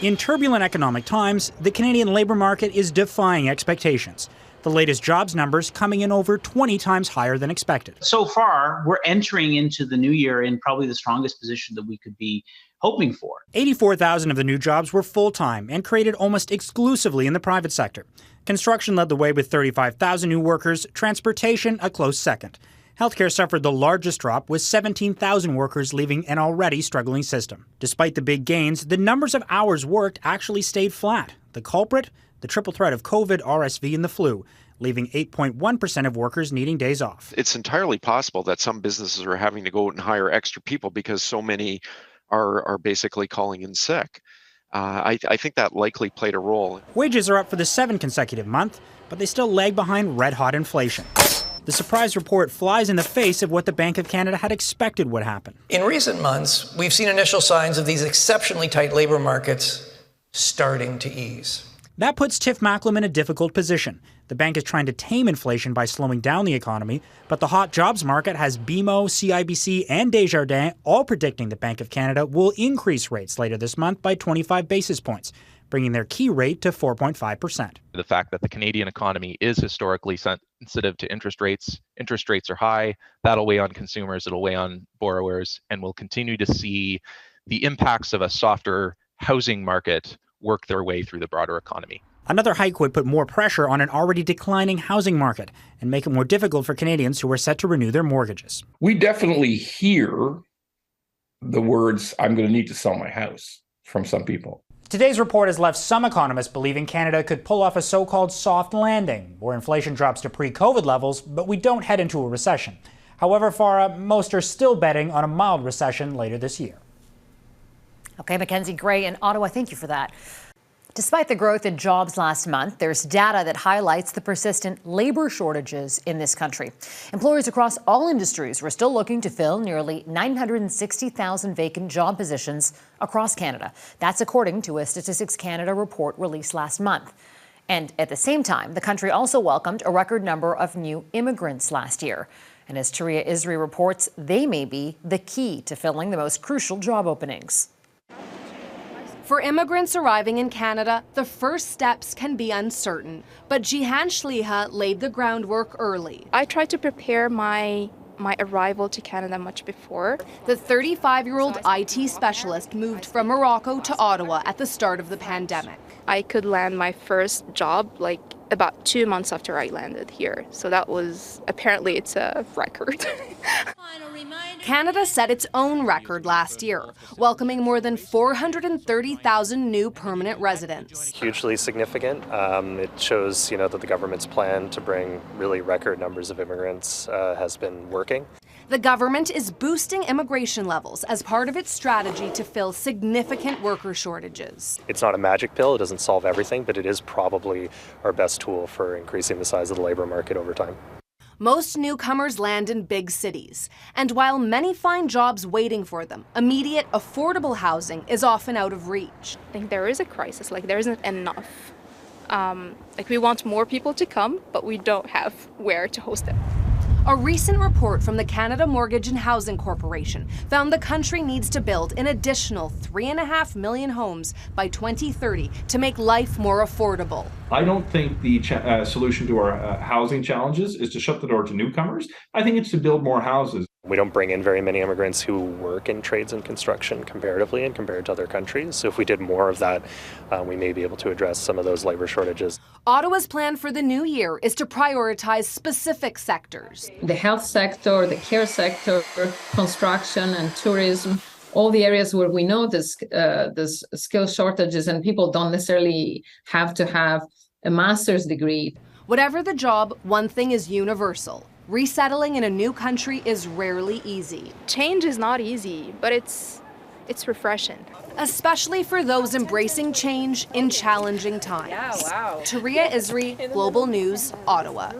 In turbulent economic times, the Canadian labour market is defying expectations. The latest jobs numbers coming in over 20 times higher than expected. So far, we're entering into the new year in probably the strongest position that we could be hoping for. 84,000 of the new jobs were full-time and created almost exclusively in the private sector. Construction led the way with 35,000 new workers, transportation a close second. Healthcare suffered the largest drop, with 17,000 workers leaving an already struggling system. Despite the big gains, the numbers of hours worked actually stayed flat. The culprit? The triple threat of COVID, RSV, and the flu, leaving 8.1% of workers needing days off. It's entirely possible that some businesses are having to go out and hire extra people because so many are basically calling in sick. I think that likely played a role. Wages are up for the 7th consecutive month, but they still lag behind red-hot inflation. The surprise report flies in the face of what the Bank of Canada had expected would happen. In recent months, we've seen initial signs of these exceptionally tight labour markets starting to ease. That puts Tiff Macklem in a difficult position. The bank is trying to tame inflation by slowing down the economy, but the hot jobs market has BMO, CIBC, and Desjardins all predicting the Bank of Canada will increase rates later this month by 25 basis points, bringing their key rate to 4.5%. The fact that the Canadian economy is historically sensitive to interest rates are high, that'll weigh on consumers, it'll weigh on borrowers, and we'll continue to see the impacts of a softer housing market work their way through the broader economy. Another hike would put more pressure on an already declining housing market and make it more difficult for Canadians who are set to renew their mortgages. We definitely hear the words, "I'm going to need to sell my house," from some people. Today's report has left some economists believing Canada could pull off a so-called soft landing, where inflation drops to pre-COVID levels, but we don't head into a recession. However, Farah, most are still betting on a mild recession later this year. Okay, Mackenzie Gray in Ottawa, thank you for that. Despite the growth in jobs last month, there's data that highlights the persistent labor shortages in this country. Employers across all industries were still looking to fill nearly 960,000 vacant job positions across Canada. That's according to a Statistics Canada report released last month. And at the same time, the country also welcomed a record number of new immigrants last year. And as Touria Izri reports, they may be the key to filling the most crucial job openings. For immigrants arriving in Canada, the first steps can be uncertain, but Jihan Shliha laid the groundwork early. I tried to prepare my arrival to Canada much before. The 35-year-old IT specialist moved from Morocco to Ottawa at the start of the pandemic. I could land my first job about 2 months after I landed here. So that was, apparently it's a record. Canada set its own record last year, welcoming more than 430,000 new permanent residents. Hugely significant. It shows, that the government's plan to bring really record numbers of immigrants has been working. The government is boosting immigration levels as part of its strategy to fill significant worker shortages. It's not a magic pill, it doesn't solve everything, but it is probably our best tool for increasing the size of the labor market over time. Most newcomers land in big cities, and while many find jobs waiting for them, immediate, affordable housing is often out of reach. I think there is a crisis, there isn't enough. We want more people to come, but we don't have where to host them. A recent report from the Canada Mortgage and Housing Corporation found the country needs to build an additional 3.5 million homes by 2030 to make life more affordable. I don't think the solution to our housing challenges is to shut the door to newcomers. I think it's to build more houses. We don't bring in very many immigrants who work in trades and construction comparatively and compared to other countries. So if we did more of that, we may be able to address some of those labor shortages. Ottawa's plan for the new year is to prioritize specific sectors. The health sector, the care sector, construction and tourism, all the areas where we know there's skill shortages and people don't necessarily have to have a master's degree. Whatever the job, one thing is universal. Resettling in a new country is rarely easy. Change is not easy, but it's refreshing. Especially for those embracing change in challenging times. Yeah, wow. Touria Izri, Global News, Ottawa.